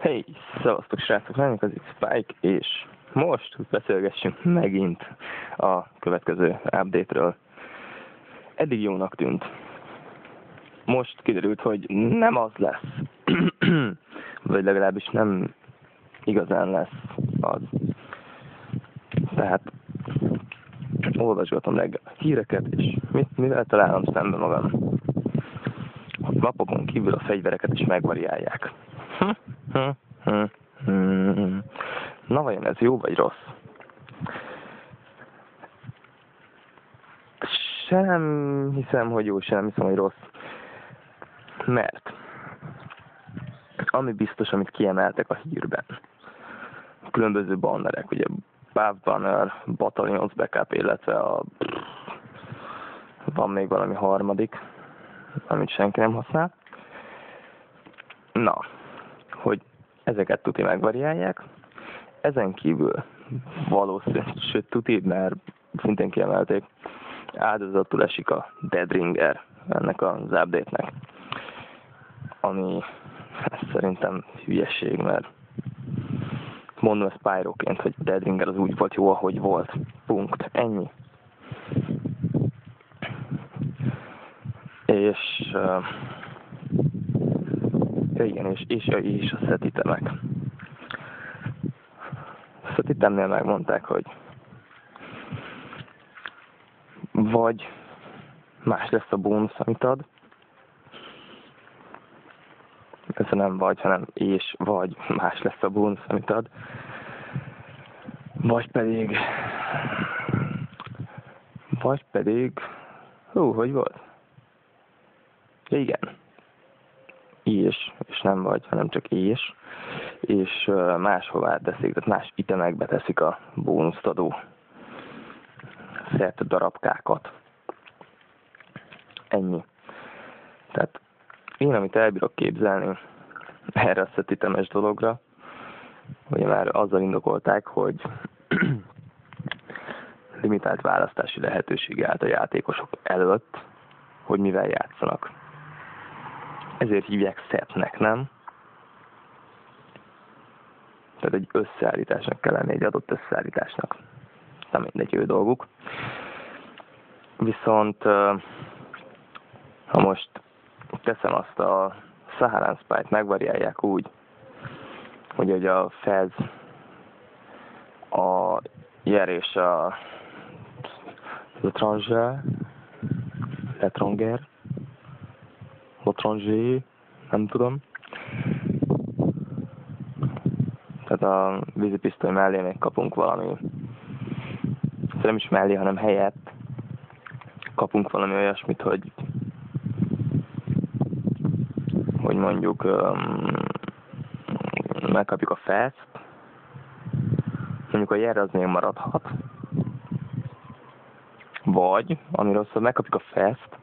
Hey, szevasztok srácok, lennék az itt Spike, és most beszélgessünk megint a következő update-ről. Eddig jónak tűnt. Most kiderült, hogy nem az lesz. Vagy legalábbis nem igazán lesz az. Tehát olvasgatom reggel a híreket, és mivel találom szembe magam? A lapokon kívül a fegyvereket is megvariálják. Na vajon ez jó vagy rossz? Se nem hiszem, hogy jó, se nem hiszem, hogy rossz. Mert ami biztos, amit kiemeltek a hírben, különböző bannerek, ugye Bav Banner, Battalions Backup, illetve van még valami harmadik, amit senki nem használ. Na, hogy ezeket tuti megvariálják. Ezen kívül valószínűleg, sőt tuti, mert szintén kiemelték, áldozatul esik a Dead Ringer ennek az update-nek. Ami szerintem hülyeség, mert mondom ezt Pyroként, hogy Dead Ringer az úgy volt jó, ahogy volt. Punkt. Ennyi. És igen, és a szetitemek. A szetitemnél megmondták, hogy vagy más lesz a bónusz, amit ad. Ez nem vagy, hanem vagy más lesz a bónusz, amit ad. Vagy pedig, hogy volt? Ja, igen. És nem vagy, hanem csak és máshová teszik, tehát más itemekbe teszik a bónuszt adó szert darabkákat. Ennyi. Tehát én, amit elbírok képzelni erre a szetitemes dologra, ugye már azzal indokolták, hogy limitált választási lehetőség állt a játékosok előtt, hogy mivel játszanak. Ezért hívják szetnek, nem? Tehát egy összeállításnak kell lenni, egy adott összeállításnak. Nem mindegy, ő dolguk. Viszont ha most teszem azt a Saharan Spy-t, megvariálják úgy, hogy a Fez, a Jer és a L'étranger, nem tudom. Tehát a vízipisztoly mellé még kapunk valami, nem is mellé, hanem helyett kapunk valami olyasmit, hogy mondjuk megkapjuk a Fezt, mondjuk a Jer az még maradhat, vagy, ami rosszabb, megkapjuk a Fezt,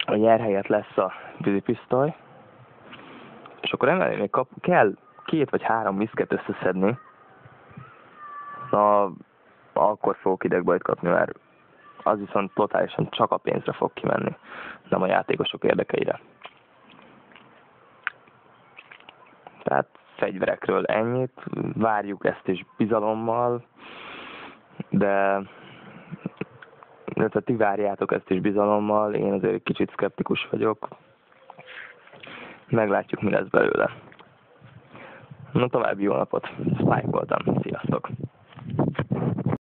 a Jer helyett lesz a vízipisztoly, és akkor emellé még kell 2 vagy 3 miszket összeszedni, na, akkor fogok idegbajt kapni, mert az viszont totálisan csak a pénzre fog kimenni, nem a játékosok érdekeire. Tehát fegyverekről ennyit, várjuk ezt is bizalommal, de ti várjátok ezt is bizalommal, én azért egy kicsit szkeptikus vagyok. Meglátjuk, mi lesz belőle. Na, további jó napot. Spike voltam. Sziasztok!